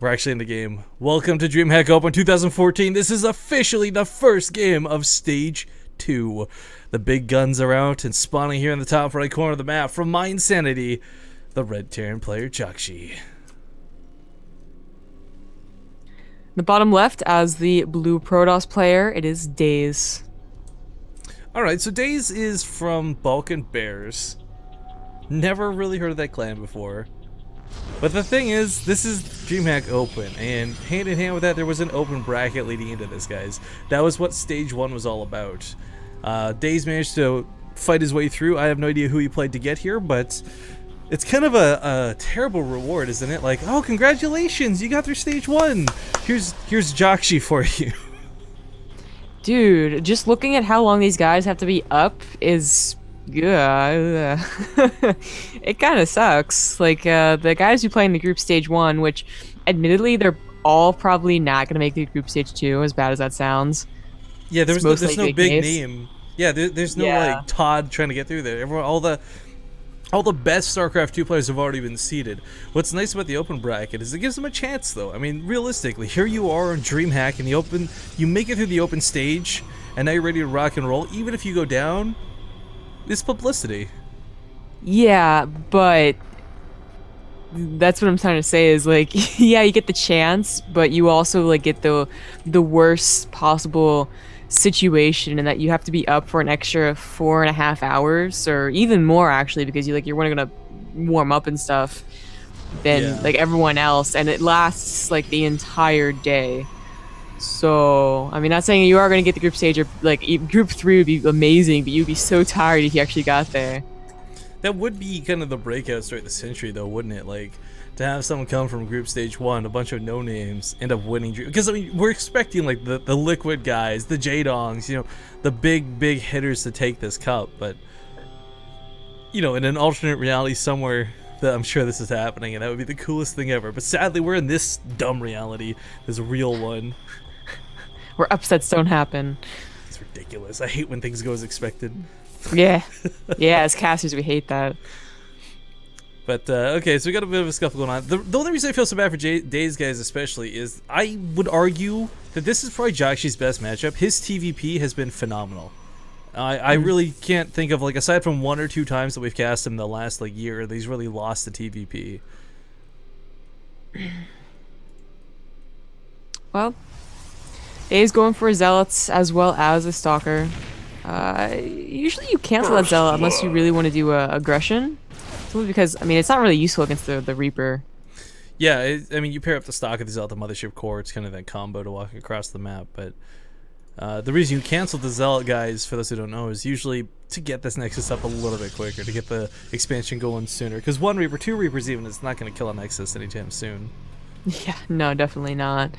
We're actually in the game. Welcome to DreamHack Open 2014. This is officially the first game of Stage 2. The big guns are out and spawning here in the top right corner of the map. From my insanity, the red Terran player Jjakji. The bottom left, as the blue Protoss player, it is Daze. Alright, so Daze is from Balkan Bears. Never really heard of that clan before. But the thing is, this is DreamHack Open, and hand in hand with that, there was an open bracket leading into this, guys. That was what Stage 1 was all about. Daze managed to fight his way through. I have no idea who he played to get here, but it's kind of a terrible reward, isn't it? Like, oh, congratulations, you got through Stage 1. Here's Jjakji for you. Dude, just looking at how long these guys have to be up is... yeah, it kind of sucks. Like, the guys who play in the group stage 1, which admittedly they're all probably not going to make the group stage 2, as bad as that sounds. Yeah, there's no big name. Yeah, there's no like Todd trying to get through there. Everyone, all the best StarCraft 2 players have already been seeded. What's nice about the open bracket is it gives them a chance, though. I mean, realistically, here you are on DreamHack in the open. You make it through the open stage, and now you're ready to rock and roll. Even if you go down, it's publicity. Yeah, but that's what I'm trying to say is, like, yeah, you get the chance, but you also, like, get the worst possible situation in that you have to be up for an extra 4.5 hours, or even more, actually, because you're gonna warm up and stuff than like everyone else, and it lasts like the entire day. So, I mean, not saying you are going to get the group stage, or like group 3 would be amazing, but you'd be so tired if you actually got there. That would be kind of the breakout story of the century, though, wouldn't it? Like, to have someone come from group stage 1, a bunch of no-names, end up winning. Because, I mean, we're expecting, like, the liquid guys, the J-Dongs, you know, the big hitters to take this cup. But, you know, in an alternate reality somewhere, that I'm sure this is happening, and that would be the coolest thing ever. But sadly, we're in this dumb reality, this real one. Where upsets don't happen. It's ridiculous. I hate when things go as expected. Yeah. Yeah, as casters, we hate that. But, okay, so we got a bit of a scuffle going on. The only reason I feel so bad for Daze guys especially is I would argue that this is probably Jjakji's best matchup. His TVP has been phenomenal. I really can't think of, like, aside from 1 or 2 times that we've cast him the last, like, year, that he's really lost the TVP. Well, Dave's going for Zealots as well as a Stalker. Usually you cancel that Zealot unless you really want to do aggression. Simply because, I mean, it's not really useful against the Reaper. Yeah, I mean, you pair up the Stalker with the Zealot, the Mothership Core, it's kind of that combo to walk across the map, but the reason you cancel the Zealot, guys, for those who don't know, is usually to get this Nexus up a little bit quicker, to get the expansion going sooner, because 1 Reaper, 2 Reapers even, it's not going to kill a Nexus anytime soon. Yeah, no, definitely not.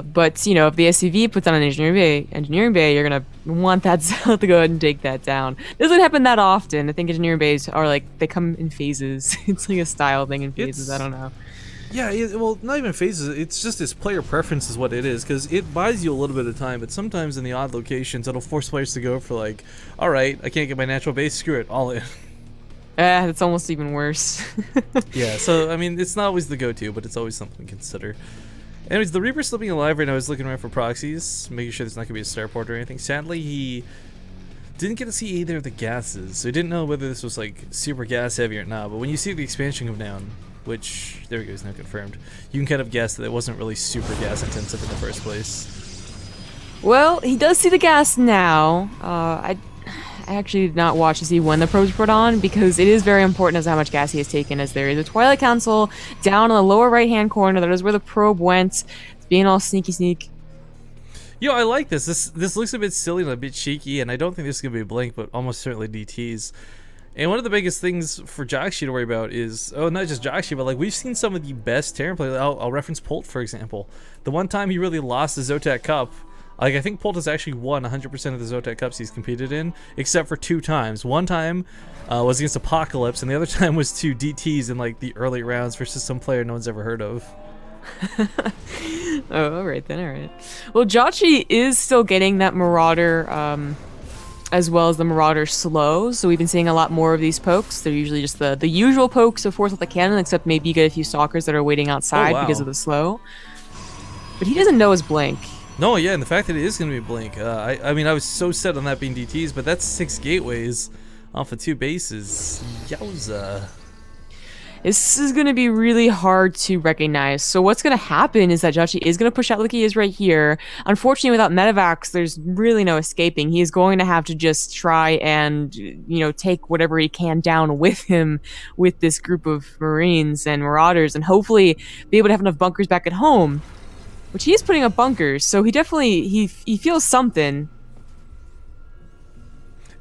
But, you know, if the SCV puts on an engineering bay, you're going to want that Zealot to go ahead and take that down. Doesn't happen that often. I think engineering bays are like, they come in phases. It's like a style thing in phases, I don't know. Yeah, well, not even phases, it's just his player preference is what it is, because it buys you a little bit of time, but sometimes in the odd locations, it'll force players to go for, like, alright, I can't get my natural base, screw it, all in. That's almost even worse. Yeah, so, I mean, it's not always the go-to, but it's always something to consider. Anyways, the Reaper's still being alive right now. He's looking around for proxies, making sure there's not going to be a starport or anything. Sadly, he didn't get to see either of the gases, so he didn't know whether this was, like, super gas-heavy or not. But when you see the expansion come down, which, there we go, is now confirmed, you can kind of guess that it wasn't really super gas-intensive in the first place. Well, he does see the gas now. I actually did not watch to see when the probes put on, because it is very important as to how much gas he has taken, as there is a Twilight Council down in the lower right-hand corner. That is where the probe went. It's being all sneaky. Yo, I like this. This looks a bit silly and a bit cheeky, and I don't think this is going to be a blink, but almost certainly DTs. And one of the biggest things for Jjakji to worry about is, oh, not just Jjakji, but like we've seen some of the best Terran players. I'll reference Polt, for example. The one time he really lost the Zotac Cup, like, I think Polt has actually won 100% of the Zotac Cups he's competed in, except for 2 times. One time was against Apocalypse, and the other time was 2 DTs in, like, the early rounds versus some player no one's ever heard of. Oh, alright then, alright. Well, Jjakji is still getting that Marauder as well as the Marauder slow. So we've been seeing a lot more of these pokes. They're usually just the usual pokes of force with the cannon, except maybe you get a few stalkers that are waiting outside because of the slow. But he doesn't know his blink. No, yeah, and the fact that it is going to be blink. I mean, I was so set on that being DTs, but that's 6 gateways off of 2 bases. Yowza. This is going to be really hard to recognize. So what's going to happen is that Jjakji is going to push out like he is right here. Unfortunately, without Medivacs, there's really no escaping. He is going to have to just try and, take whatever he can down with him with this group of Marines and Marauders, and hopefully be able to have enough bunkers back at home, which he is putting up bunkers. So he definitely, he feels something.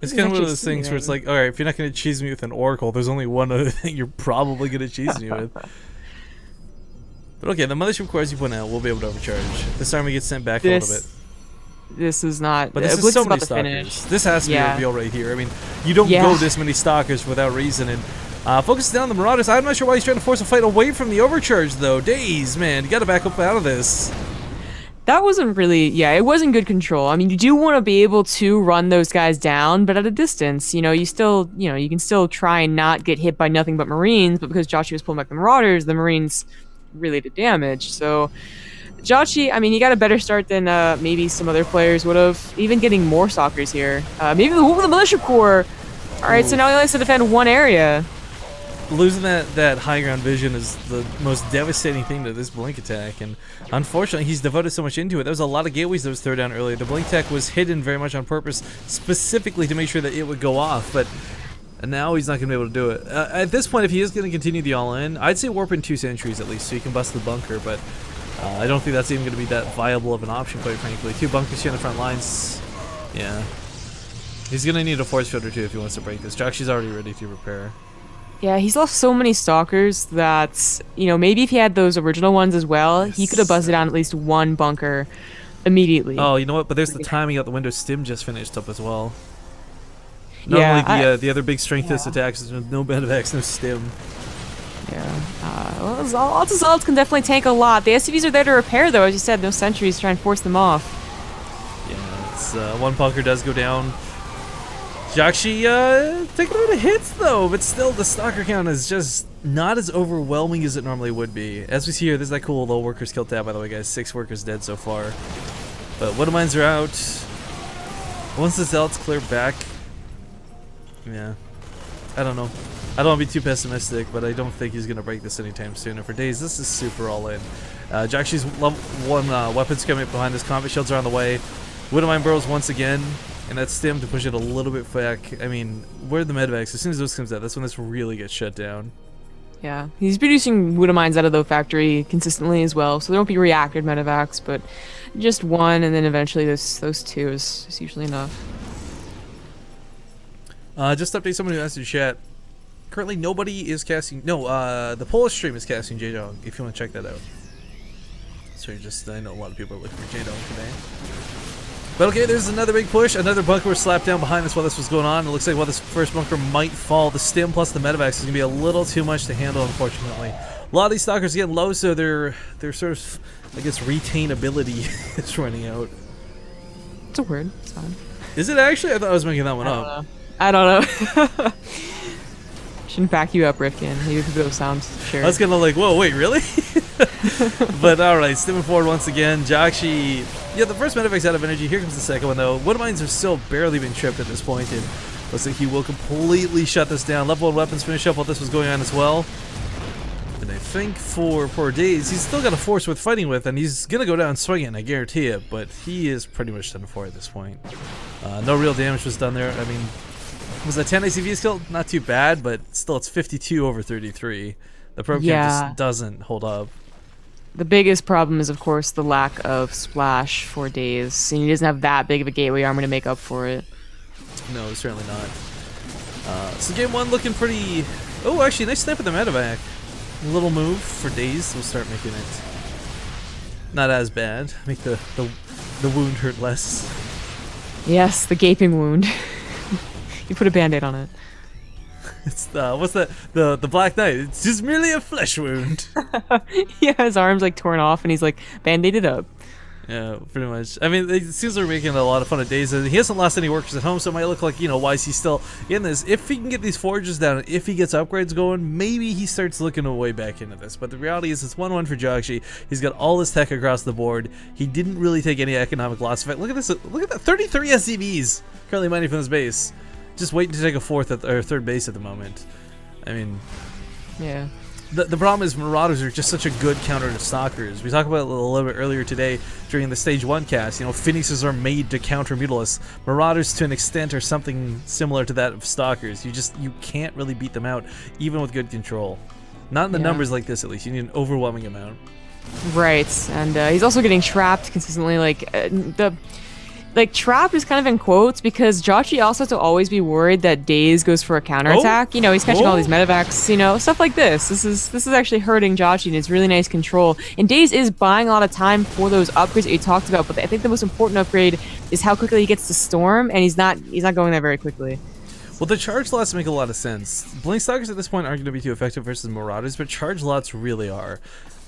It's kind of one of those things where it's like, all right, if you're not going to cheese me with an Oracle, there's only one other thing you're probably going to cheese me with. But okay, the mothership core, as you point out, will be able to overcharge. This army gets sent back a little bit. This is not... But this is so many stalkers. This has to be a reveal right here. I mean, you don't go this many stalkers without reason. And focus down on the Marauders. I'm not sure why he's trying to force a fight away from the overcharge, though. Daze, man, you got to back up out of this. That wasn't really, it wasn't good control. I mean, you do want to be able to run those guys down, but at a distance. You can still try and not get hit by nothing but Marines, but because Jjakji was pulling back the Marauders, the Marines really did damage. So, Jjakji, I mean, he got a better start than maybe some other players would have, even getting more stalkers here. Maybe the Militia Corps. All right, so now he only has to defend one area. Losing that high ground vision is the most devastating thing to this blink attack, and unfortunately he's devoted so much into it. There was a lot of gateways that was thrown down earlier. The blink attack was hidden very much on purpose, specifically to make sure that it would go off, but now he's not going to be able to do it. At this point, if he is going to continue the all-in, I'd say warp in 2 sentries at least, so you can bust the bunker, but I don't think that's even going to be that viable of an option, quite frankly. 2 bunkers here on the front lines, yeah. He's going to need a force field or 2 if he wants to break this. Jjakji's already ready to repair. Yeah, he's lost so many stalkers that, maybe if he had those original ones as well, he could have busted down at least 1 bunker immediately. Oh, you know what? But there's the timing out the window. Stim just finished up as well. Normally the other big strength test attacks is no Medivacs, no Stim. Yeah. Well, lots of assaults can definitely tank a lot. The SCVs are there to repair, though. As you said, no sentries to try and force them off. Yeah, it's, 1 bunker does go down. Jjakji taking a bit of hits though, but still the stalker count is just not as overwhelming as it normally would be. As we see here, there's that cool little workers kill tab, by the way, guys. 6 workers dead so far. But Widow Mines are out. Once the Zealots clear back, yeah, I don't know. I don't want to be too pessimistic, but I don't think he's going to break this anytime soon. And for Daze, this is super all in. Jjakji's level 1 weapons coming up behind us. Combat shields are on the way. Widow Mine burrows once again. And that Stim to push it a little bit back. I mean, where are the Medivacs? As soon as those comes out, that's when this really gets shut down. Yeah, he's producing Widow Mines out of the factory consistently as well, so there won't be reactive Medivacs, but just 1, and then eventually those 2 is usually enough. Just to update someone who asked in chat. Currently, nobody is casting. No, the Polish stream is casting J-Dog. If you want to check that out. So I know a lot of people are looking for J-Dog today. But okay, there's another big push. Another bunker was slapped down behind us while this was going on. It looks like while this first bunker might fall, the Stim plus the Medivacs is going to be a little too much to handle, unfortunately. A lot of these stalkers are getting low, so their sort of, I guess, retainability is running out. It's a word. It's fine. Is it actually? I thought I was making that one up. I don't know. Shouldn't back you up, Rifkin. Maybe if it sounds sure. I was kind of like, whoa, wait, really? But alright, stimming forward once again. Jjakji, yeah, the first Medivac's out of energy. Here comes the second one, though. Widow Mines are still barely been tripped at this point, and looks like he will completely shut this down. Level 1 weapons finish up while this was going on as well. And I think for poor Daze, he's still got a force worth fighting with, and he's going to go down swinging, I guarantee it, but he is pretty much done for at this point. No real damage was done there. I mean, was that 10 ACVs killed? Not too bad, but still it's 52 over 33. The probe count just doesn't hold up. The biggest problem is, of course, the lack of splash for Daze, and he doesn't have that big of a gateway armor to make up for it. No, certainly not. So game 1 looking pretty... Oh, actually, nice snipe at the medevac. A little move for Daze will start making it not as bad. Make the wound hurt less. Yes, the gaping wound. You put a band-aid on it. It's what's that? The Black Knight. It's just merely a flesh wound. Yeah, his arm's like torn off, and he's like band-aided up. Yeah, pretty much. I mean, it seems like we're making a lot of fun of Daze. He hasn't lost any workers at home, so it might look like, you know, why is he still in this? If he can get these forges down, if he gets upgrades going, maybe he starts looking a way back into this. But the reality is it's 1-1 for Jjakji. He's got all this tech across the board. He didn't really take any economic loss. In fact, look at this. Look at that. 33 SCVs currently mining from this base. Just waiting to take a third base at the moment. I mean... Yeah. The problem is Marauders are just such a good counter to Stalkers. We talked about it a little bit earlier today during the Stage 1 cast. You know, Phoenixes are made to counter Mutalisks. Marauders, to an extent, are something similar to that of Stalkers. You can't really beat them out, even with good control. Not in the numbers like this, at least. You need an overwhelming amount. Right, and he's also getting trapped consistently. Trapped is kind of in quotes because Jjakji also has to always be worried that Daze goes for a counterattack. Oh. You know, he's catching all these medevacs, you know, stuff like this. This is actually hurting Jjakji, and it's really nice control. And Daze is buying a lot of time for those upgrades that you talked about, but I think the most important upgrade is how quickly he gets to Storm, and he's not going there very quickly. Well, the charge lots make a lot of sense. Blink Stalkers at this point aren't going to be too effective versus Marauders, but charge lots really are.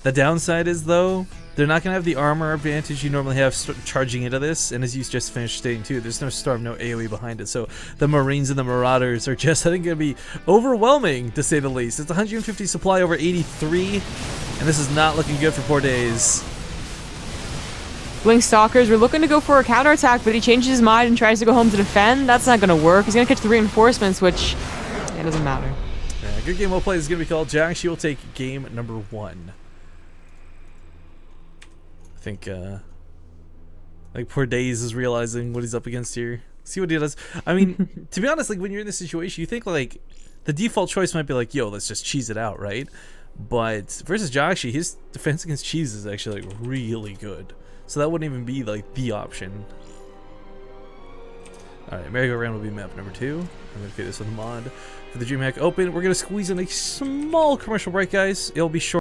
The downside is, though, they're not going to have the armor advantage you normally have charging into this, and as you just finished stating too, there's no Storm, no AoE behind it, so the Marines and the Marauders are just, I think, going to be overwhelming, to say the least. It's 150 supply over 83, and this is not looking good for poor Daze. Blink Stalkers, we're looking to go for a counterattack, but he changes his mind and tries to go home to defend. That's not going to work. He's going to catch the reinforcements, which it doesn't matter. Yeah, good game well played is going to be called. Jjakji will take game number 1. I think poor Daze is realizing what he's up against here. See what he does. I mean, to be honest, like when you're in this situation, you think like the default choice might be like, yo, let's just cheese it out, right? But versus Jjakji, his defense against cheese is actually like really good. So that wouldn't even be like the option. Alright, merry-go-round will be map number 2. I'm going to create this with a mod for the DreamHack Open. We're going to squeeze in a small commercial break, guys. It'll be short.